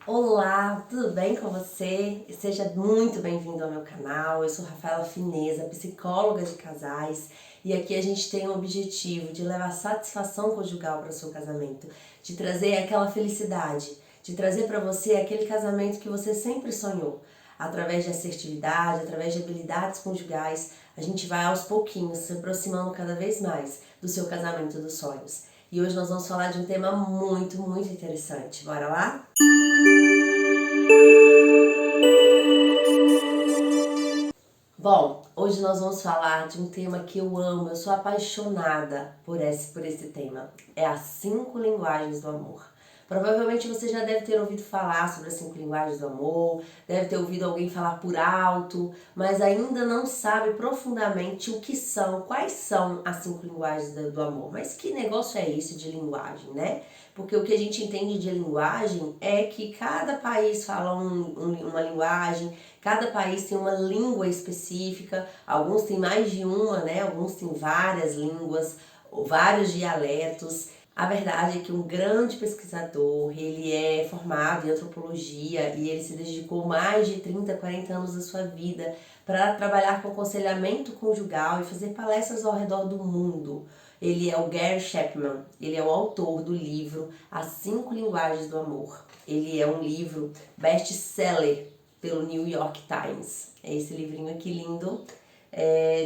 Olá, tudo bem com você? Seja muito bem-vindo ao meu canal. Eu sou Rafaela Fineza, psicóloga de casais, e aqui a gente tem o objetivo de levar satisfação conjugal para o seu casamento, de trazer aquela felicidade, de trazer para você aquele casamento que você sempre sonhou. Através de assertividade, através de habilidades conjugais, a gente vai aos pouquinhos se aproximando cada vez mais do seu casamento dos sonhos. E hoje nós vamos falar de um tema muito interessante. Bora lá? Bom, hoje nós vamos falar de um tema que eu amo, eu sou apaixonada por esse tema. É as 5 linguagens do amor. Provavelmente você já deve ter ouvido falar sobre as 5 linguagens do amor, deve ter ouvido alguém falar por alto, mas ainda não sabe profundamente o que são, quais são as 5 linguagens do amor. Mas que negócio é esse de linguagem, né? Porque o que a gente entende de linguagem é que cada país fala uma linguagem, cada país tem uma língua específica, alguns têm mais de uma, né? Alguns têm várias línguas, vários dialetos. A verdade é que um grande pesquisador, ele é formado em antropologia e ele se dedicou mais de 30, 40 anos da sua vida para trabalhar com aconselhamento conjugal e fazer palestras ao redor do mundo. Ele é o Gary Chapman, ele é o autor do livro As 5 Linguagens do Amor. Ele é um livro best-seller pelo New York Times. É esse livrinho aqui lindo,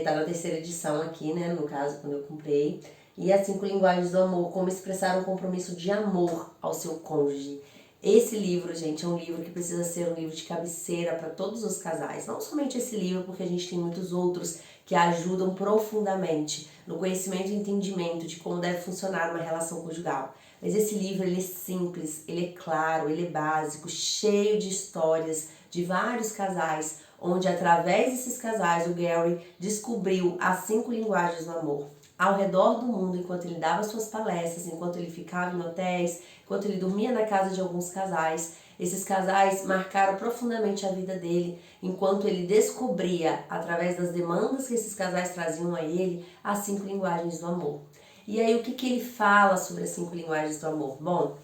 tá na 3ª edição aqui, né, no caso, quando eu comprei. E as 5 linguagens do amor, como expressar um compromisso de amor ao seu cônjuge. Esse livro, gente, é um livro que precisa ser um livro de cabeceira para todos os casais. Não somente esse livro, porque a gente tem muitos outros que ajudam profundamente no conhecimento e entendimento de como deve funcionar uma relação conjugal. Mas esse livro, ele é simples, ele é claro, ele é básico, cheio de histórias de vários casais, onde através desses casais o Gary descobriu as 5 linguagens do amor. Ao redor do mundo, enquanto ele dava suas palestras, enquanto ele ficava em hotéis, enquanto ele dormia na casa de alguns casais, esses casais marcaram profundamente a vida dele, enquanto ele descobria, através das demandas que esses casais traziam a ele, as 5 linguagens do amor. E aí, o que ele fala sobre as 5 linguagens do amor? Bom,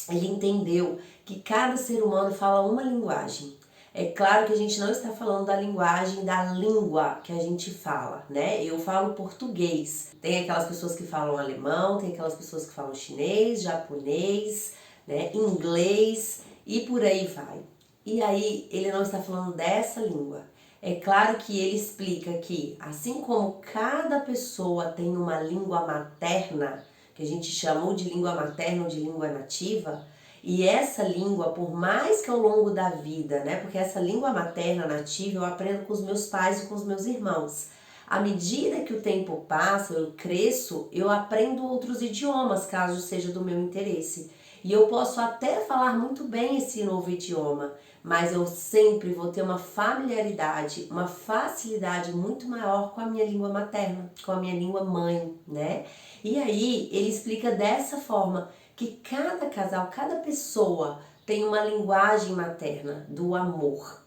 ele entendeu que cada ser humano fala uma linguagem. É claro que a gente não está falando da linguagem da língua que a gente fala, né? Eu falo português. Tem aquelas pessoas que falam alemão, tem aquelas pessoas que falam chinês, japonês, né? Inglês e por aí vai. E aí ele não está falando dessa língua. É claro que ele explica que, assim como cada pessoa tem uma língua materna, que a gente chamou de língua materna ou de língua nativa, e essa língua, por mais que ao longo da vida, né, porque essa língua materna nativa eu aprendo com os meus pais e com os meus irmãos. À medida que o tempo passa, eu cresço, eu aprendo outros idiomas, caso seja do meu interesse. E eu posso até falar muito bem esse novo idioma, mas eu sempre vou ter uma familiaridade, uma facilidade muito maior com a minha língua materna, com a minha língua mãe, né? E aí ele explica dessa forma que cada casal, cada pessoa tem uma linguagem materna do amor.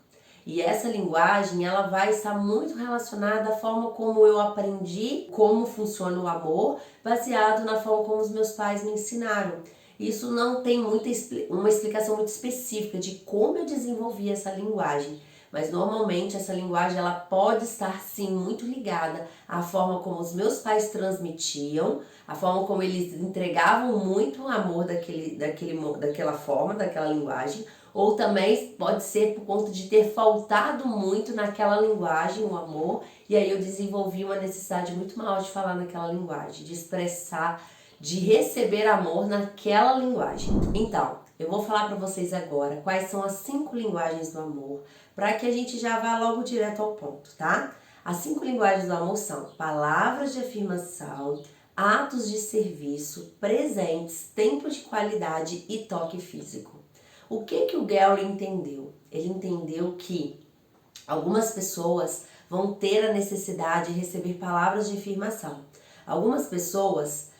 E essa linguagem, ela vai estar muito relacionada à forma como eu aprendi como funciona o amor, baseado na forma como os meus pais me ensinaram. Isso não tem uma explicação muito específica de como eu desenvolvi essa linguagem, mas normalmente essa linguagem ela pode estar sim muito ligada à forma como os meus pais transmitiam, a forma como eles entregavam muito amor daquela forma, daquela linguagem, ou também pode ser por conta de ter faltado muito naquela linguagem o amor, e aí eu desenvolvi uma necessidade muito maior de falar naquela linguagem, de expressar, de receber amor naquela linguagem. Então, eu vou falar para vocês agora quais são as 5 linguagens do amor, para que a gente já vá logo direto ao ponto, tá? As 5 linguagens do amor são palavras de afirmação, atos de serviço, presentes, tempo de qualidade e toque físico. O que o Gary entendeu? Ele entendeu que algumas pessoas vão ter a necessidade de receber palavras de afirmação. Algumas pessoas,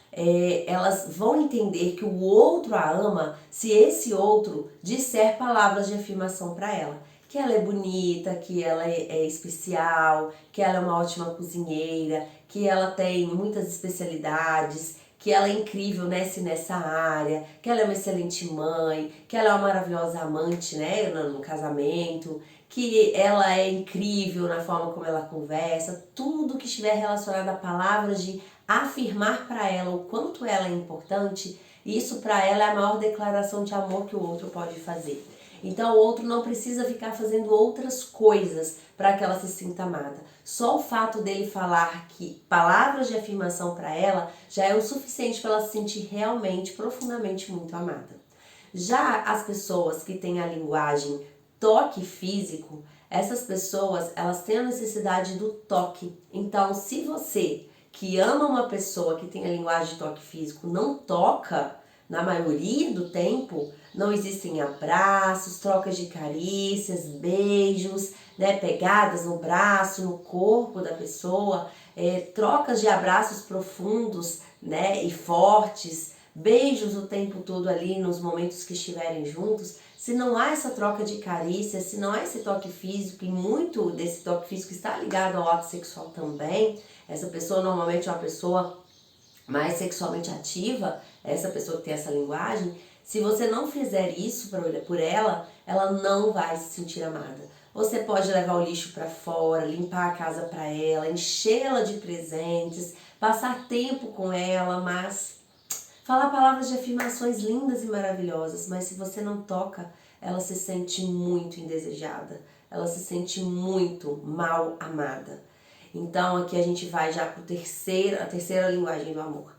elas vão entender que o outro a ama se esse outro disser palavras de afirmação para ela. Que ela é bonita, que ela é especial, que ela é uma ótima cozinheira, que ela tem muitas especialidades, que ela é incrível nessa área, que ela é uma excelente mãe, que ela é uma maravilhosa amante, né, no casamento, que ela é incrível na forma como ela conversa, tudo que estiver relacionado a palavras de afirmar para ela o quanto ela é importante, isso para ela é a maior declaração de amor que o outro pode fazer. Então o outro não precisa ficar fazendo outras coisas para que ela se sinta amada. Só o fato dele falar que palavras de afirmação para ela já é o suficiente para ela se sentir realmente, profundamente muito amada. Já as pessoas que têm a linguagem toque físico, essas pessoas, elas têm a necessidade do toque. Então, se você que ama uma pessoa que tem a linguagem de toque físico não toca, na maioria do tempo, não existem abraços, trocas de carícias, beijos, né, pegadas no braço, no corpo da pessoa, trocas de abraços profundos, né, e fortes, beijos o tempo todo ali nos momentos que estiverem juntos. Se não há essa troca de carícias, se não há esse toque físico, e muito desse toque físico está ligado ao ato sexual também, essa pessoa normalmente é uma pessoa mais sexualmente ativa, essa pessoa que tem essa linguagem, se você não fizer isso por ela, ela não vai se sentir amada. Você pode levar o lixo para fora, limpar a casa para ela, enchê-la de presentes, passar tempo com ela, mas falar palavras de afirmações lindas e maravilhosas, mas se você não toca, ela se sente muito indesejada, ela se sente muito mal amada. Então aqui a gente vai já para a terceira linguagem do amor.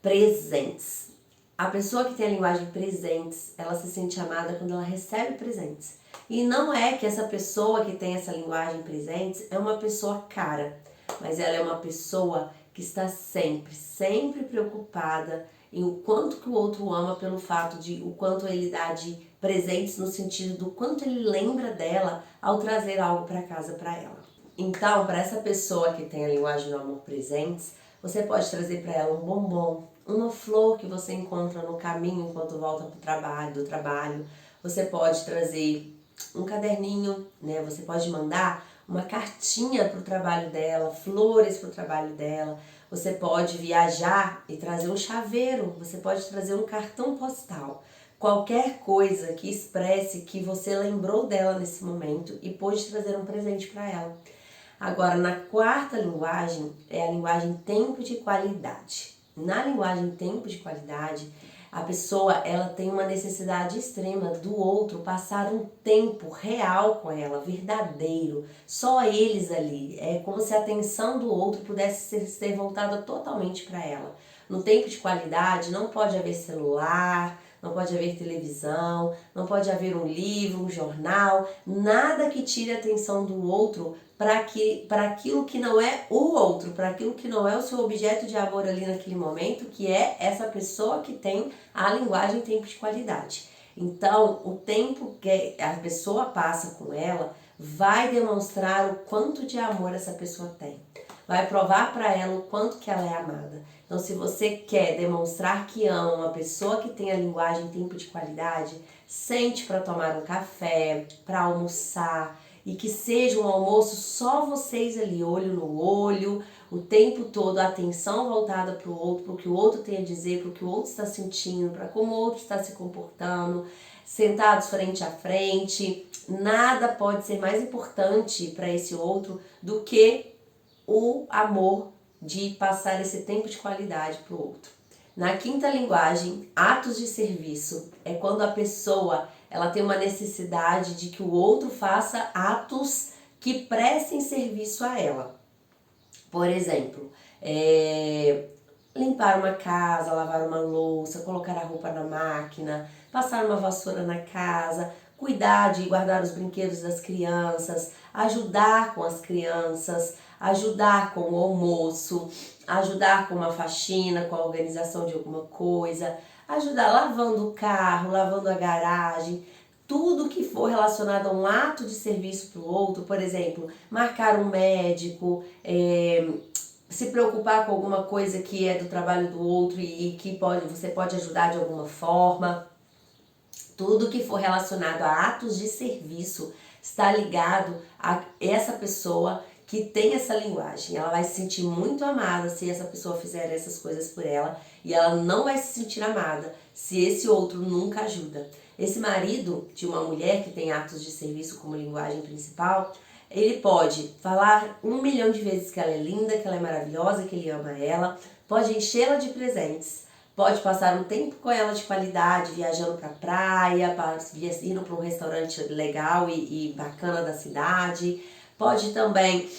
Presentes. A pessoa que tem a linguagem presentes, ela se sente amada quando ela recebe presentes. E não é que essa pessoa que tem essa linguagem presentes é uma pessoa cara, mas ela é uma pessoa que está sempre preocupada em o quanto que o outro ama, pelo fato de o quanto ele dá de presentes, no sentido do quanto ele lembra dela ao trazer algo para casa para ela. Então, para essa pessoa que tem a linguagem do amor presentes, você pode trazer para ela um bombom, uma flor que você encontra no caminho enquanto volta do trabalho. Você pode trazer um caderninho, né? Você pode mandar uma cartinha para o trabalho dela, flores para o trabalho dela. Você pode viajar e trazer um chaveiro, você pode trazer um cartão postal. Qualquer coisa que expresse que você lembrou dela nesse momento e pôde trazer um presente para ela. Agora, na quarta linguagem, é a linguagem tempo de qualidade. Na linguagem tempo de qualidade, a pessoa ela tem uma necessidade extrema do outro passar um tempo real com ela, verdadeiro, só eles ali. É como se a atenção do outro pudesse ser voltada totalmente para ela. No tempo de qualidade não pode haver celular, não pode haver televisão, não pode haver um livro, um jornal, nada que tire a atenção do outro para aquilo que não é o outro, para aquilo que não é o seu objeto de amor ali naquele momento, que é essa pessoa que tem a linguagem tempo de qualidade. Então, o tempo que a pessoa passa com ela vai demonstrar o quanto de amor essa pessoa tem. Vai provar para ela o quanto que ela é amada. Então, se você quer demonstrar que ama uma pessoa que tem a linguagem tempo de qualidade, sente para tomar um café, para almoçar, e que seja um almoço só vocês ali, olho no olho, o tempo todo, a atenção voltada para o outro, para o que o outro tem a dizer, para o que o outro está sentindo, para como o outro está se comportando, sentados frente a frente. Nada pode ser mais importante para esse outro do que o amor de passar esse tempo de qualidade para o outro. Na quinta linguagem, atos de serviço, é quando a pessoa ela tem uma necessidade de que o outro faça atos que prestem serviço a ela. Por exemplo, limpar uma casa, lavar uma louça, colocar a roupa na máquina, passar uma vassoura na casa, cuidar de guardar os brinquedos das crianças, ajudar com as crianças, ajudar com o almoço, ajudar com uma faxina, com a organização de alguma coisa, ajudar lavando o carro, lavando a garagem, tudo que for relacionado a um ato de serviço para o outro, por exemplo, marcar um médico, se preocupar com alguma coisa que é do trabalho do outro e que você pode ajudar de alguma forma. Tudo que for relacionado a atos de serviço está ligado a essa pessoa que tem essa linguagem. Ela vai se sentir muito amada se essa pessoa fizer essas coisas por ela, e ela não vai se sentir amada se esse outro nunca ajuda. Esse marido de uma mulher que tem atos de serviço como linguagem principal, ele pode falar 1 milhão de vezes que ela é linda, que ela é maravilhosa, que ele ama ela, pode enchê-la de presentes, pode passar um tempo com ela de qualidade, viajando para a praia, indo para um restaurante legal e bacana da cidade. Pode também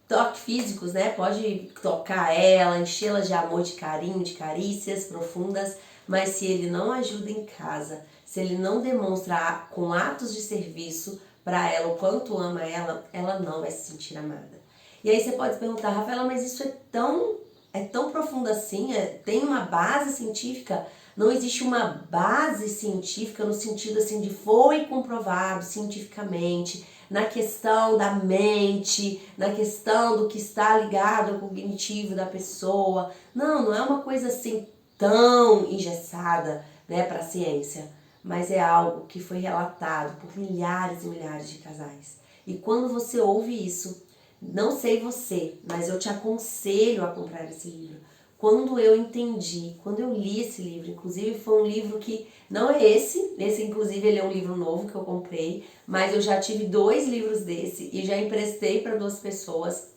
toques físicos, né? Pode tocar ela, enchê-la de amor, de carinho, de carícias profundas. Mas se ele não ajuda em casa, se ele não demonstra com atos de serviço para ela o quanto ama ela, ela não vai se sentir amada. E aí você pode perguntar, Rafaela, mas isso é tão profundo assim? Tem uma base científica? Não existe uma base científica no sentido assim de foi comprovado cientificamente, na questão da mente, na questão do que está ligado ao cognitivo da pessoa. Não é uma coisa assim tão engessada, né, para a ciência, mas é algo que foi relatado por milhares e milhares de casais. E quando você ouve isso, não sei você, mas eu te aconselho a comprar esse livro. Quando eu entendi, quando eu li esse livro, inclusive foi um livro que não é esse inclusive ele é um livro novo que eu comprei, mas eu já tive 2 livros desse e já emprestei para 2 pessoas,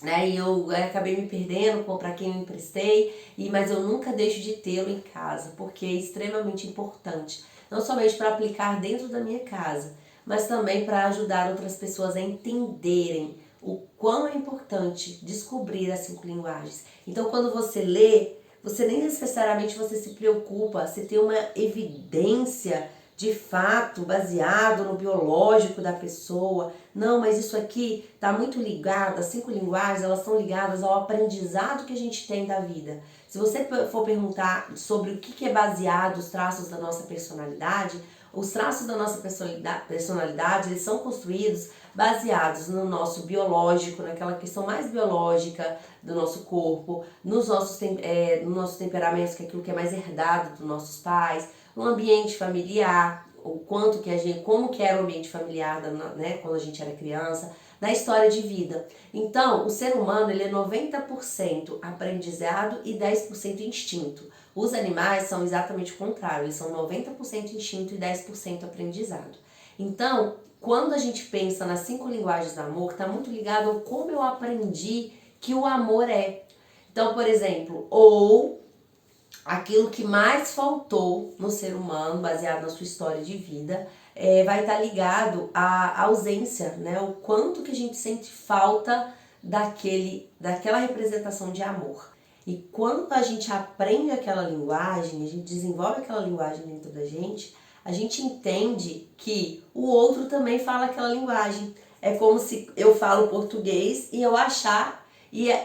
né? E eu acabei me perdendo para quem eu emprestei, mas eu nunca deixo de tê-lo em casa, porque é extremamente importante, não somente para aplicar dentro da minha casa, mas também para ajudar outras pessoas a entenderem o quão é importante descobrir as 5 linguagens. Então, quando você lê, você nem necessariamente você se preocupa, você tem uma evidência de fato baseado no biológico da pessoa. Não, mas isso aqui está muito ligado, as 5 linguagens, elas estão ligadas ao aprendizado que a gente tem da vida. Se você for perguntar sobre o que é baseado os traços da nossa personalidade, os traços da nossa personalidade, eles são construídos baseados no nosso biológico, naquela questão mais biológica do nosso corpo, nos nossos temperamentos, que é aquilo que é mais herdado dos nossos pais, no ambiente familiar, o quanto que como que era o ambiente familiar, né, quando a gente era criança, na história de vida. Então, o ser humano, ele é 90% aprendizado e 10% instinto. Os animais são exatamente o contrário, eles são 90% instinto e 10% aprendizado. Então, quando a gente pensa nas 5 linguagens do amor, está muito ligado ao como eu aprendi que o amor é. Então, por exemplo, ou aquilo que mais faltou no ser humano, baseado na sua história de vida, vai estar ligado à ausência, né? O quanto que a gente sente falta daquela representação de amor. E quando a gente aprende aquela linguagem, a gente desenvolve aquela linguagem dentro da gente, a gente entende que o outro também fala aquela linguagem. É como se eu falo português e eu achar,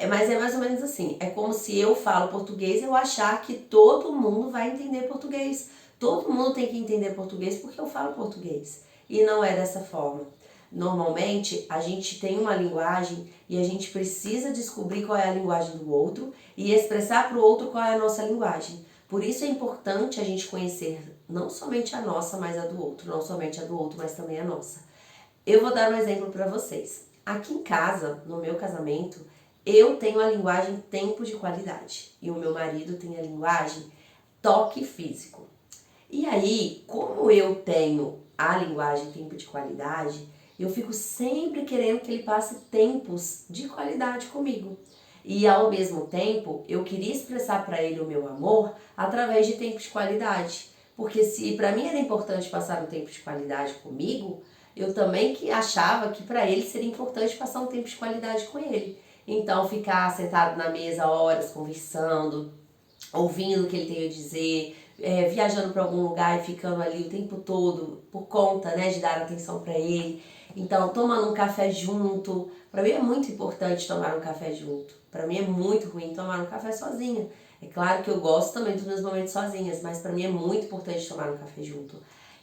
mas é mais ou menos assim, é como se eu falo português e eu achar que todo mundo vai entender português. Todo mundo tem que entender português porque eu falo português. E não é dessa forma. Normalmente, a gente tem uma linguagem e a gente precisa descobrir qual é a linguagem do outro e expressar para o outro qual é a nossa linguagem. Por isso é importante a gente conhecer não somente a nossa, mas a do outro. Não somente a do outro, mas também a nossa. Eu vou dar um exemplo para vocês. Aqui em casa, no meu casamento, eu tenho a linguagem tempo de qualidade e o meu marido tem a linguagem toque físico. E aí, como eu tenho a linguagem tempo de qualidade, eu fico sempre querendo que ele passe tempos de qualidade comigo. E ao mesmo tempo, eu queria expressar para ele o meu amor através de tempos de qualidade. Porque se para mim era importante passar um tempo de qualidade comigo, eu também achava que para ele seria importante passar um tempo de qualidade com ele. Então, ficar sentado na mesa horas conversando, ouvindo o que ele tem a dizer, viajando para algum lugar e ficando ali o tempo todo por conta, né, de dar atenção para ele. Então, tomando um café junto. Para mim é muito importante tomar um café junto. Para mim é muito ruim tomar um café sozinha. É claro que eu gosto também dos meus momentos sozinhas, mas para mim é muito importante tomar um café junto.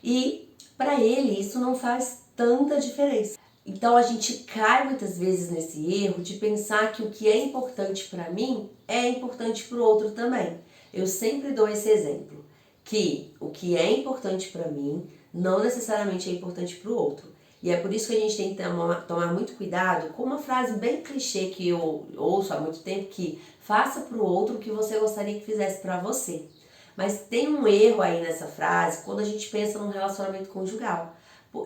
E para ele isso não faz tanta diferença. Então a gente cai muitas vezes nesse erro de pensar que o que é importante para mim é importante para o outro também. Eu sempre dou esse exemplo, que o que é importante para mim não necessariamente é importante para o outro. E é por isso que a gente tem que tomar muito cuidado com uma frase bem clichê que eu ouço há muito tempo, que faça para o outro o que você gostaria que fizesse para você. Mas tem um erro aí nessa frase quando a gente pensa num relacionamento conjugal.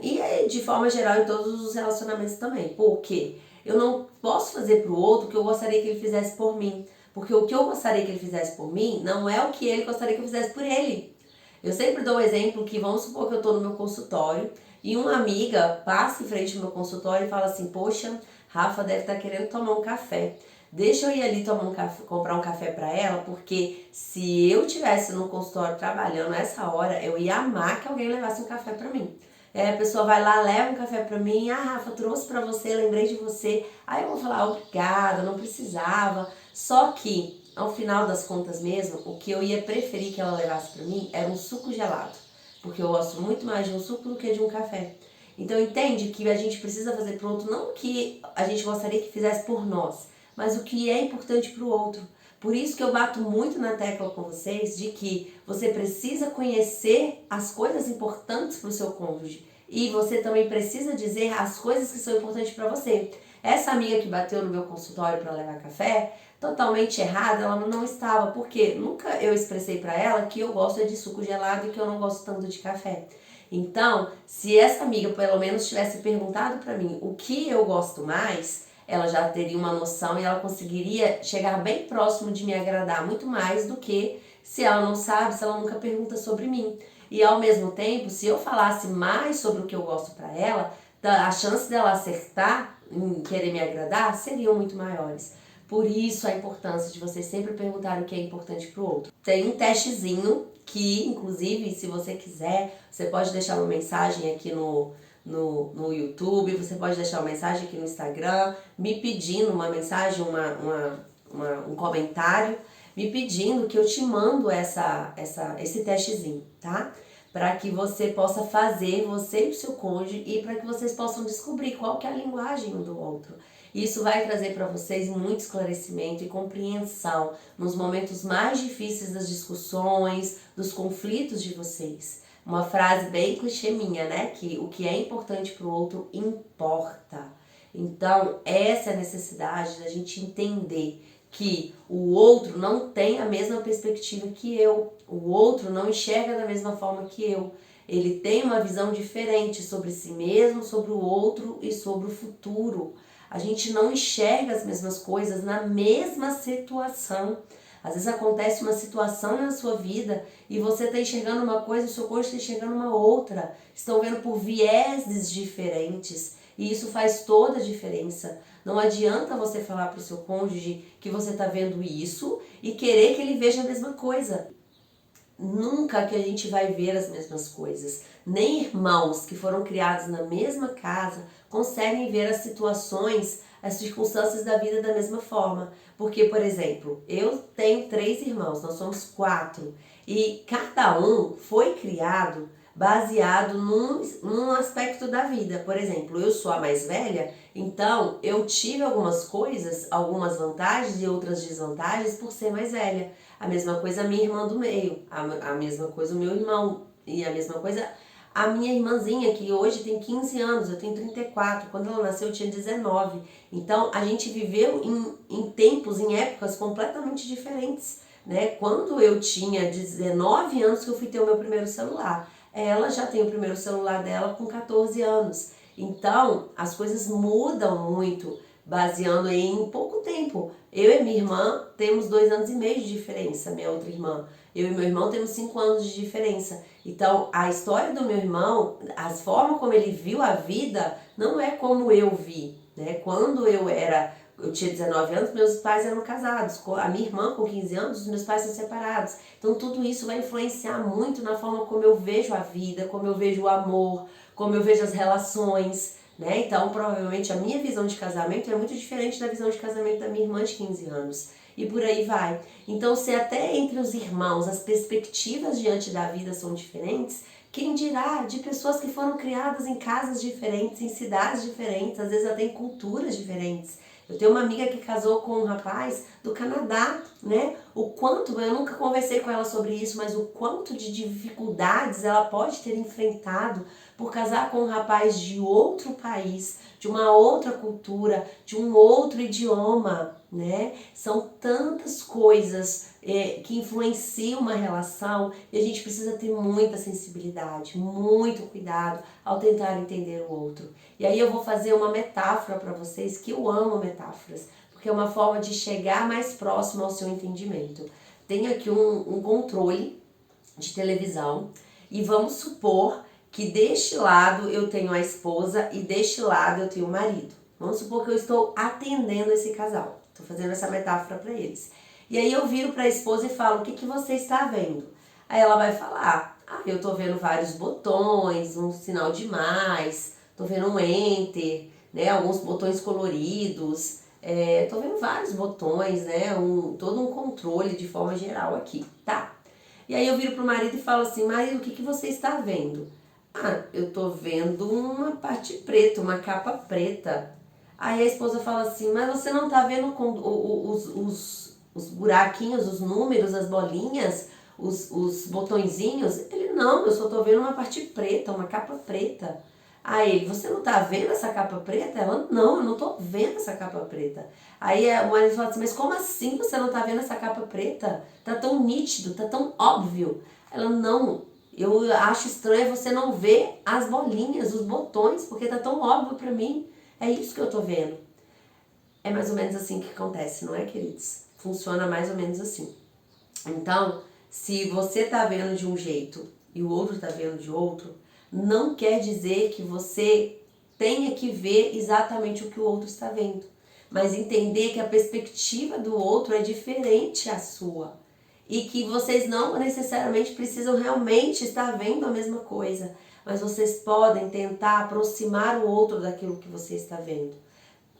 E de forma geral em todos os relacionamentos também. Por quê? Eu não posso fazer para o outro o que eu gostaria que ele fizesse por mim. Porque o que eu gostaria que ele fizesse por mim não é o que ele gostaria que eu fizesse por ele. Eu sempre dou um exemplo que, vamos supor que eu estou no meu consultório e uma amiga passa em frente ao meu consultório e fala assim: poxa, Rafa deve estar querendo tomar um café. Deixa eu ir ali tomar um café, comprar um café para ela, porque se eu tivesse no consultório trabalhando nessa hora, eu ia amar que alguém levasse um café para mim. A pessoa vai lá, leva um café pra mim, Rafa, trouxe pra você, lembrei de você. Aí eu vou falar, obrigada, não precisava. Só que, ao final das contas mesmo, o que eu ia preferir que ela levasse pra mim era um suco gelado. Porque eu gosto muito mais de um suco do que de um café. Então entende que a gente precisa fazer pro outro não o que a gente gostaria que fizesse por nós, mas o que é importante pro outro. Por isso que eu bato muito na tecla com vocês de que você precisa conhecer as coisas importantes para o seu cônjuge e você também precisa dizer as coisas que são importantes para você. Essa amiga que bateu no meu consultório para levar café, totalmente errada, ela não estava, porque nunca eu expressei para ela que eu gosto de suco gelado e que eu não gosto tanto de café. Então, se essa amiga pelo menos tivesse perguntado para mim o que eu gosto mais, ela já teria uma noção e ela conseguiria chegar bem próximo de me agradar muito mais do que se ela não sabe, se ela nunca pergunta sobre mim. E ao mesmo tempo, se eu falasse mais sobre o que eu gosto para ela, a chance dela acertar em querer me agradar seriam muito maiores. Por isso a importância de você sempre perguntar o que é importante para o outro. Tem um testezinho que, inclusive, se você quiser, você pode deixar uma mensagem aqui no YouTube, você pode deixar uma mensagem aqui no Instagram, me pedindo uma mensagem, um comentário, me pedindo que eu te mando esse testezinho, tá? Para que você possa fazer, você e o seu cônjuge, e para que vocês possam descobrir qual que é a linguagem um do outro. Isso vai trazer para vocês muito esclarecimento e compreensão nos momentos mais difíceis das discussões, dos conflitos de vocês. Uma frase bem clichê minha, né? Que o que é importante para o outro importa. Então, essa é a necessidade da gente entender que o outro não tem a mesma perspectiva que eu. O outro não enxerga da mesma forma que eu. Ele tem uma visão diferente sobre si mesmo, sobre o outro e sobre o futuro. A gente não enxerga as mesmas coisas na mesma situação. Às vezes acontece uma situação na sua vida e você está enxergando uma coisa e o seu cônjuge está enxergando uma outra. Estão vendo por vieses diferentes e isso faz toda a diferença. Não adianta você falar para o seu cônjuge que você está vendo isso e querer que ele veja a mesma coisa. Nunca que a gente vai ver as mesmas coisas. Nem irmãos que foram criados na mesma casa conseguem ver as situações, as circunstâncias da vida da mesma forma. Porque, por exemplo, eu tenho 3 irmãos, nós somos 4. E cada um foi criado baseado num aspecto da vida. Por exemplo, eu sou a mais velha, então eu tive algumas coisas, algumas vantagens e outras desvantagens por ser mais velha. A mesma coisa a minha irmã do meio, a mesma coisa o meu irmão, e a mesma coisa a minha irmãzinha, que hoje tem 15 anos, eu tenho 34, quando ela nasceu eu tinha 19. Então a gente viveu em tempos, em épocas completamente diferentes, né? Quando eu tinha 19 anos que eu fui ter o meu primeiro celular, ela já tem o primeiro celular dela com 14 anos. Então as coisas mudam muito, baseando em pouco tempo. Eu e minha irmã temos 2 anos e meio de diferença, minha outra irmã. Eu e meu irmão temos 5 anos de diferença. Então, a história do meu irmão, a forma como ele viu a vida, não é como eu vi, né? Quando eu tinha 19 anos, meus pais eram casados. A minha irmã, com 15 anos, os meus pais são separados. Então, tudo isso vai influenciar muito na forma como eu vejo a vida, como eu vejo o amor, como eu vejo as relações, né? Então, provavelmente, a minha visão de casamento é muito diferente da visão de casamento da minha irmã de 15 anos. E por aí vai. Então, se até entre os irmãos as perspectivas diante da vida são diferentes, quem dirá de pessoas que foram criadas em casas diferentes, em cidades diferentes, às vezes até em culturas diferentes. Eu tenho uma amiga que casou com um rapaz do Canadá, né? o quanto, eu nunca conversei com ela sobre isso, mas o quanto de dificuldades ela pode ter enfrentado por casar com um rapaz de outro país, de uma outra cultura, de um outro idioma, né? São tantas coisas que influenciam uma relação e a gente precisa ter muita sensibilidade, muito cuidado ao tentar entender o outro. E aí eu vou fazer uma metáfora para vocês, que eu amo metáforas, porque é uma forma de chegar mais próximo ao seu entendimento. Tenho aqui um controle de televisão e vamos supor que deste lado eu tenho a esposa e deste lado eu tenho o marido. Vamos supor que eu estou atendendo esse casal. Estou fazendo essa metáfora para eles. E aí eu viro para a esposa e falo, o que você está vendo? Aí ela vai falar, eu estou vendo vários botões, um sinal de mais, estou vendo um enter, né, alguns botões coloridos, estou vendo vários botões, né, todo um controle de forma geral aqui, tá? E aí eu viro pro marido e falo assim, marido, o que você está vendo? Eu tô vendo uma parte preta, uma capa preta. Aí a esposa fala assim, mas você não tá vendo os buraquinhos, os números, as bolinhas, os botõezinhos? Ele, não, eu só tô vendo uma parte preta, uma capa preta. Aí ele, você não tá vendo essa capa preta? Ela, não, eu não tô vendo essa capa preta. Aí o marido fala assim, mas como assim você não tá vendo essa capa preta? Tá tão nítido, tá tão óbvio. Ela, não, eu acho estranho você não ver as bolinhas, os botões, porque tá tão óbvio pra mim. É isso que eu tô vendo. É mais ou menos assim que acontece, não é, queridos? Funciona mais ou menos assim. Então, se você tá vendo de um jeito e o outro tá vendo de outro, não quer dizer que você tenha que ver exatamente o que o outro está vendo, mas entender que a perspectiva do outro é diferente à sua e que vocês não necessariamente precisam realmente estar vendo a mesma coisa, mas vocês podem tentar aproximar o outro daquilo que você está vendo.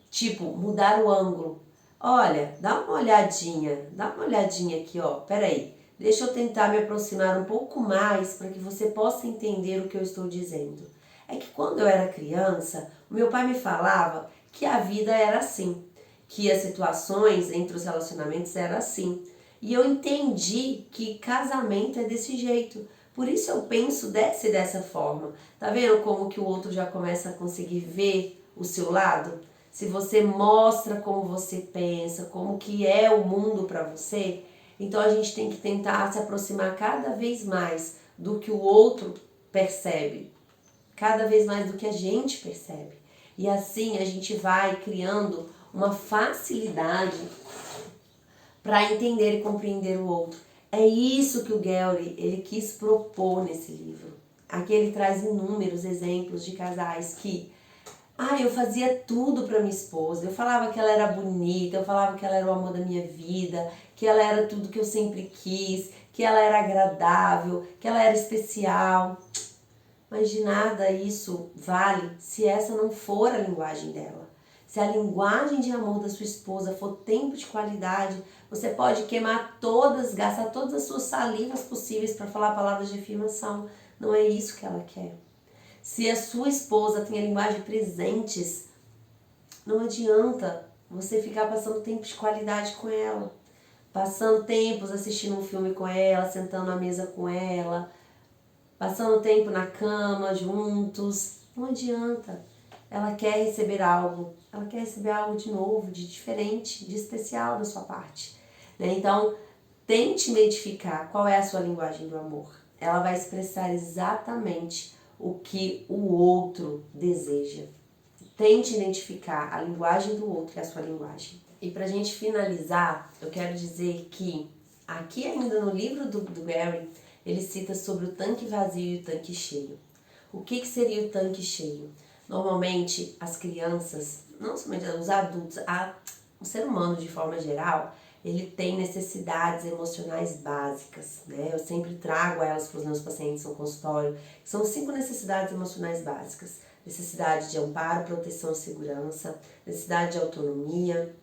Tipo, mudar o ângulo. Olha, dá uma olhadinha aqui, ó, peraí. Deixa eu tentar me aproximar um pouco mais para que você possa entender o que eu estou dizendo. É que quando eu era criança, o meu pai me falava que a vida era assim, que as situações entre os relacionamentos eram assim. E eu entendi que casamento é desse jeito. Por isso eu penso dessa forma. Tá vendo como que o outro já começa a conseguir ver o seu lado? Se você mostra como você pensa, como que é o mundo para você, então a gente tem que tentar se aproximar cada vez mais do que o outro percebe, cada vez mais do que a gente percebe. E assim a gente vai criando uma facilidade para entender e compreender o outro. É isso que o Gellry, ele quis propor nesse livro. Aqui ele traz inúmeros exemplos de casais que eu fazia tudo para minha esposa, eu falava que ela era bonita, eu falava que ela era o amor da minha vida, que ela era tudo que eu sempre quis, que ela era agradável, que ela era especial. Mas de nada isso vale se essa não for a linguagem dela. Se a linguagem de amor da sua esposa for tempo de qualidade, você pode queimar gastar todas as suas salivas possíveis para falar palavras de afirmação. Não é isso que ela quer. Se a sua esposa tem a linguagem de presentes, não adianta você ficar passando tempo de qualidade com ela. Passando tempos assistindo um filme com ela, sentando à mesa com ela, passando tempo na cama juntos. Não adianta. Ela quer receber algo. Ela quer receber algo de novo, de diferente, de especial da sua parte. Né? Então, tente identificar qual é a sua linguagem do amor. Ela vai expressar exatamente o que o outro deseja. Tente identificar a linguagem do outro, que é a sua linguagem. E pra gente finalizar, eu quero dizer que aqui ainda no livro do Gellry, ele cita sobre o tanque vazio e o tanque cheio. O que seria o tanque cheio? Normalmente as crianças, não somente os adultos, o ser humano de forma geral, ele tem necessidades emocionais básicas, né? Eu sempre trago elas para os meus pacientes no consultório. São 5 necessidades emocionais básicas. Necessidade de amparo, proteção e segurança, necessidade de autonomia,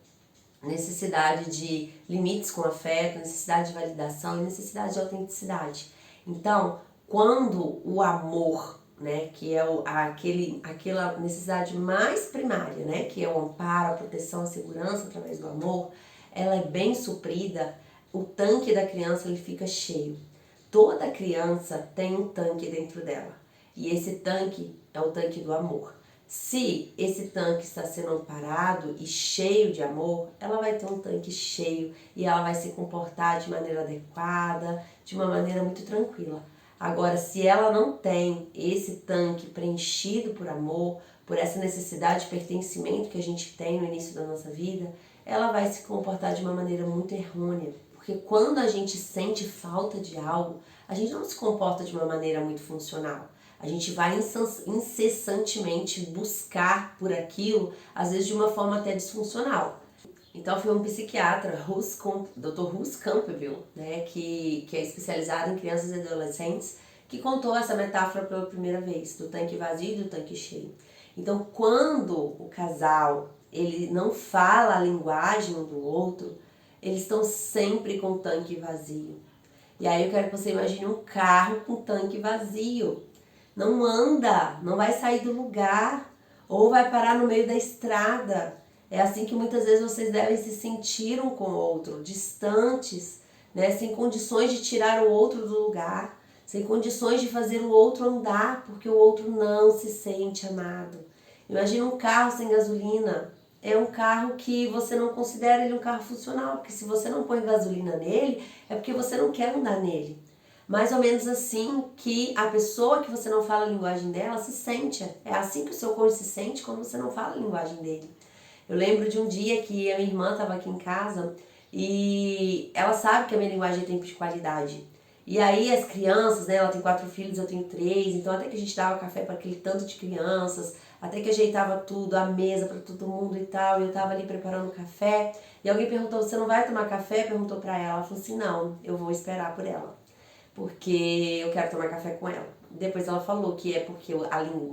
necessidade de limites com afeto, necessidade de validação e necessidade de autenticidade. Então, quando o amor, né, que é aquela necessidade mais primária, né, que é o amparo, a proteção, a segurança através do amor, ela é bem suprida, o tanque da criança ele fica cheio. Toda criança tem um tanque dentro dela. E esse tanque é o tanque do amor. Se esse tanque está sendo amparado e cheio de amor, ela vai ter um tanque cheio e ela vai se comportar de maneira adequada, de uma maneira muito tranquila. Agora, se ela não tem esse tanque preenchido por amor, por essa necessidade de pertencimento que a gente tem no início da nossa vida, ela vai se comportar de uma maneira muito errônea. Porque quando a gente sente falta de algo, a gente não se comporta de uma maneira muito funcional. A gente vai incessantemente buscar por aquilo, às vezes de uma forma até disfuncional. Então foi um psiquiatra, Dr. Russ Campbell, né, que é especializado em crianças e adolescentes, que contou essa metáfora pela primeira vez, do tanque vazio e do tanque cheio. Então quando o casal ele não fala a linguagem um do outro, eles estão sempre com o tanque vazio. E aí eu quero que você imagine um carro com tanque vazio. Não anda, não vai sair do lugar, ou vai parar no meio da estrada. É assim que muitas vezes vocês devem se sentir um com o outro, distantes, né? Sem condições de tirar o outro do lugar, sem condições de fazer o outro andar, porque o outro não se sente amado. Imagina um carro sem gasolina. É um carro que você não considera ele um carro funcional, porque se você não põe gasolina nele, é porque você não quer andar nele. Mais ou menos assim que a pessoa que você não fala a linguagem dela se sente. É assim que o seu corpo se sente quando você não fala a linguagem dele. Eu lembro de um dia que a minha irmã estava aqui em casa e ela sabe que a minha linguagem é tempo de qualidade. E aí as crianças, né, ela tem 4 filhos, eu tenho 3, então até que a gente dava café para aquele tanto de crianças, até que ajeitava tudo, a mesa para todo mundo e tal, e eu tava ali preparando o café, e alguém perguntou, você não vai tomar café? Perguntou para ela, ela falou assim, não, eu vou esperar por ela, porque eu quero tomar café com ela. Depois ela falou que é porque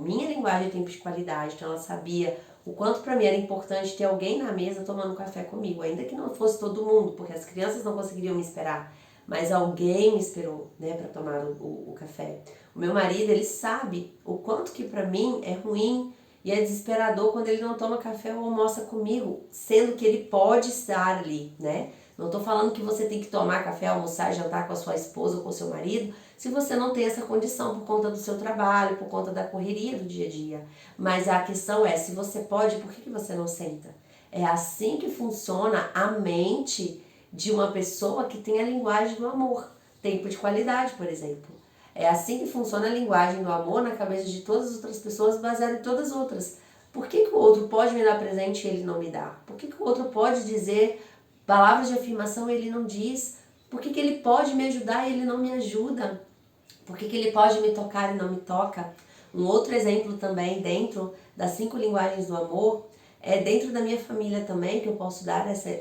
minha linguagem é tempo de qualidade, então ela sabia o quanto para mim era importante ter alguém na mesa tomando café comigo, ainda que não fosse todo mundo, porque as crianças não conseguiriam me esperar, mas alguém me esperou, né, para tomar o café. O meu marido, ele sabe o quanto que para mim é ruim e é desesperador quando ele não toma café ou almoça comigo, sendo que ele pode estar ali, né? Não tô falando que você tem que tomar café, almoçar, jantar com a sua esposa ou com o seu marido, se você não tem essa condição por conta do seu trabalho, por conta da correria do dia a dia. Mas a questão é, se você pode, por que você não senta? É assim que funciona a mente de uma pessoa que tem a linguagem do amor. Tempo de qualidade, por exemplo. É assim que funciona a linguagem do amor na cabeça de todas as outras pessoas, baseada em todas as outras. Por que o outro pode me dar presente e ele não me dá? Por que o outro pode dizer palavras de afirmação e ele não diz? Por que ele pode me ajudar e ele não me ajuda? Por que ele pode me tocar e não me toca? Um outro exemplo também dentro das 5 linguagens do amor, é dentro da minha família também, que eu posso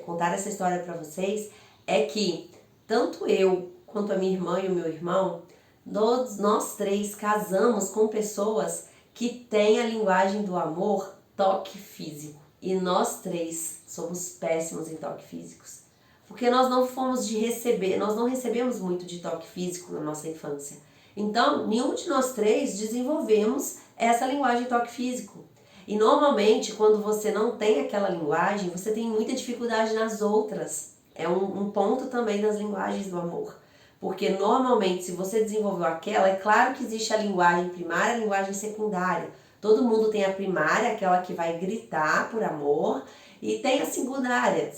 contar essa história para vocês, é que tanto eu quanto a minha irmã e o meu irmão, nós 3 casamos com pessoas que têm a linguagem do amor toque físico. E nós 3 somos péssimos em toque físicos. Porque nós não fomos de receber, nós não recebemos muito de toque físico na nossa infância. Então, nenhum de nós 3 desenvolvemos essa linguagem toque físico. E normalmente, quando você não tem aquela linguagem, você tem muita dificuldade nas outras. É um ponto também das linguagens do amor. Porque normalmente, se você desenvolveu aquela, é claro que existe a linguagem primária e a linguagem secundária. Todo mundo tem a primária, aquela que vai gritar por amor, e tem a secundária,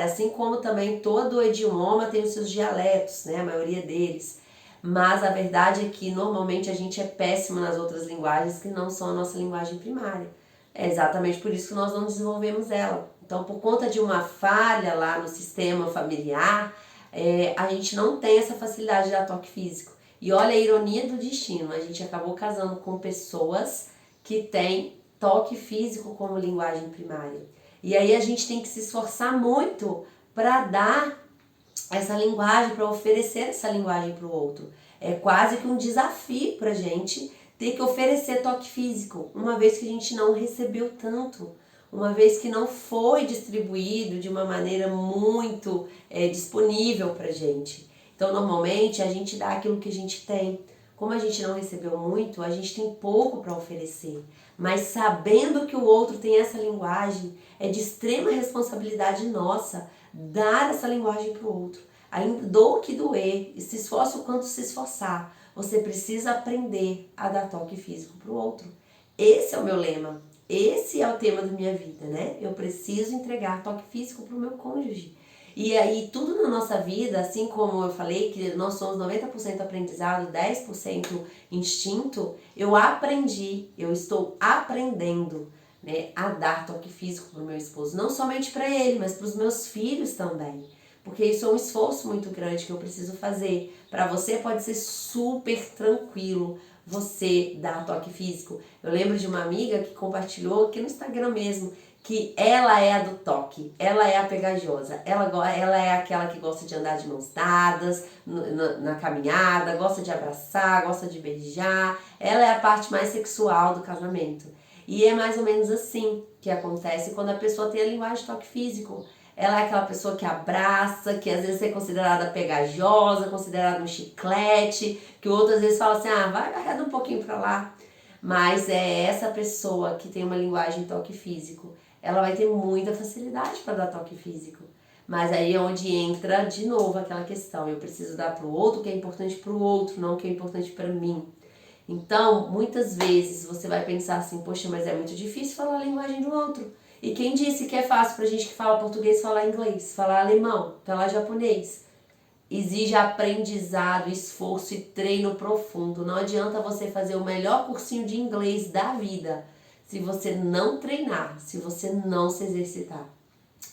assim como também todo idioma tem os seus dialetos, né, a maioria deles. Mas a verdade é que normalmente a gente é péssimo nas outras linguagens que não são a nossa linguagem primária. É exatamente por isso que nós não desenvolvemos ela. Então, por conta de uma falha lá no sistema familiar, a gente não tem essa facilidade de dar toque físico. E olha a ironia do destino, a gente acabou casando com pessoas que têm toque físico como linguagem primária. E aí a gente tem que se esforçar muito para dar essa linguagem, para oferecer essa linguagem para o outro. É quase que um desafio para a gente ter que oferecer toque físico, uma vez que a gente não recebeu tanto, uma vez que não foi distribuído de uma maneira muito disponível para a gente. Então, normalmente, a gente dá aquilo que a gente tem. Como a gente não recebeu muito, a gente tem pouco para oferecer. Mas sabendo que o outro tem essa linguagem, é de extrema responsabilidade nossa dar essa linguagem para o outro. ainda doa o que doer, e se esforça o quanto se esforçar, você precisa aprender a dar toque físico para o outro. Esse é o meu lema, esse é o tema da minha vida, né? Eu preciso entregar toque físico para o meu cônjuge. E aí tudo na nossa vida, assim como eu falei que nós somos 90% aprendizado, 10% instinto, eu estou aprendendo, né, a dar toque físico para o meu esposo. Não somente para ele, mas para os meus filhos também. Porque isso é um esforço muito grande que eu preciso fazer. Para você pode ser super tranquilo você dar toque físico. Eu lembro de uma amiga que compartilhou aqui no Instagram mesmo, que ela é a do toque, ela é a pegajosa, ela é aquela que gosta de andar de mãos dadas na caminhada, gosta de abraçar, gosta de beijar, ela é a parte mais sexual do casamento. E é mais ou menos assim que acontece quando a pessoa tem a linguagem de toque físico. Ela é aquela pessoa que abraça, que às vezes é considerada pegajosa, considerada um chiclete, que outras vezes fala assim, vai arreda um pouquinho pra lá. Mas é essa pessoa que tem uma linguagem de toque físico. Ela vai ter muita facilidade para dar toque físico. Mas aí é onde entra de novo aquela questão. Eu preciso dar pro outro o que é importante pro outro, não o que é importante para mim. Então, muitas vezes você vai pensar assim, poxa, mas é muito difícil falar a linguagem do outro. E quem disse que é fácil pra gente que fala português falar inglês, falar alemão, falar japonês? Exige aprendizado, esforço e treino profundo. Não adianta você fazer o melhor cursinho de inglês da vida se você não treinar, se você não se exercitar.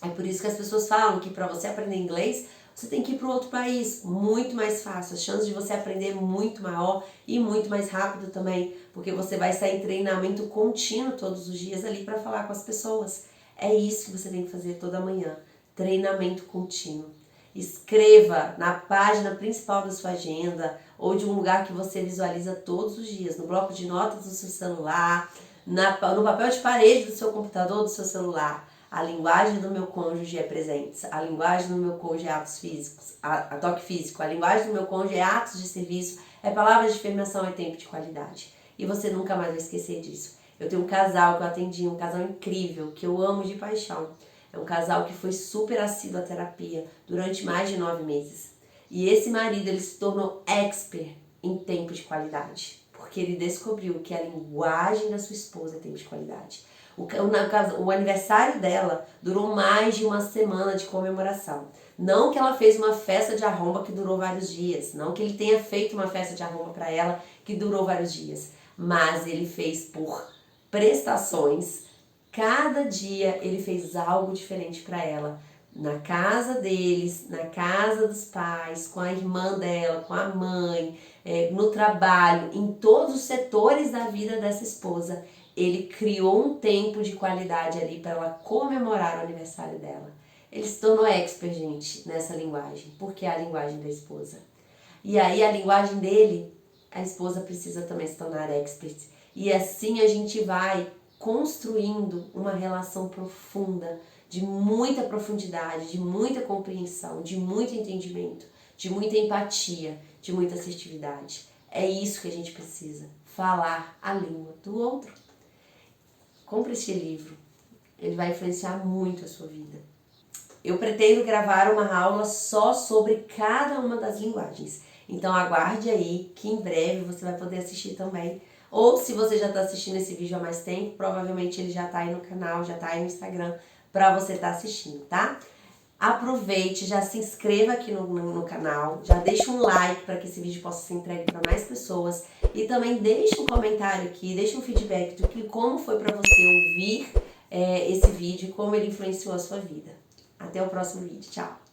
É por isso que as pessoas falam que para você aprender inglês, você tem que ir para outro país, muito mais fácil. As chances de você aprender é muito maior e muito mais rápido também, porque você vai estar em treinamento contínuo todos os dias ali para falar com as pessoas. É isso que você tem que fazer toda manhã, treinamento contínuo. Escreva na página principal da sua agenda ou de um lugar que você visualiza todos os dias, no bloco de notas do seu celular, no papel de parede do seu computador, do seu celular. A linguagem do meu cônjuge é presentes, a linguagem do meu cônjuge é atos físicos, a toque físico, a linguagem do meu cônjuge é atos de serviço, é palavras de afirmação, é tempo de qualidade. E você nunca mais vai esquecer disso. Eu tenho um casal que eu atendi, um casal incrível, que eu amo de paixão. É um casal que foi super assíduo à terapia durante mais de 9 meses. E esse marido, ele se tornou expert em tempo de qualidade, porque ele descobriu que a linguagem da sua esposa é tempo de qualidade. O aniversário dela durou mais de uma semana de comemoração. Não que ela fez uma festa de arromba que durou vários dias, não que ele tenha feito uma festa de arromba para ela que durou vários dias, mas ele fez por prestações. Cada dia ele fez algo diferente para ela. Na casa deles, na casa dos pais, com a irmã dela, com a mãe, no trabalho, em todos os setores da vida dessa esposa. Ele criou um tempo de qualidade ali para ela comemorar o aniversário dela. Ele se tornou expert, gente, nessa linguagem, porque é a linguagem da esposa. E aí a linguagem dele, a esposa precisa também se tornar expert. E assim a gente vai construindo uma relação profunda, de muita profundidade, de muita compreensão, de muito entendimento, de muita empatia, de muita assertividade. É isso que a gente precisa, falar a língua do outro. Compre este livro, ele vai influenciar muito a sua vida. Eu pretendo gravar uma aula só sobre cada uma das linguagens. Então aguarde aí que em breve você vai poder assistir também. Ou se você já está assistindo esse vídeo há mais tempo, provavelmente ele já está aí no canal, já está aí no Instagram para você estar assistindo, tá? Aproveite, já se inscreva aqui no canal, já deixa um like para que esse vídeo possa ser entregue para mais pessoas e também deixa um comentário aqui, deixa um feedback do que como foi para você ouvir esse vídeo e como ele influenciou a sua vida. Até o próximo vídeo, tchau!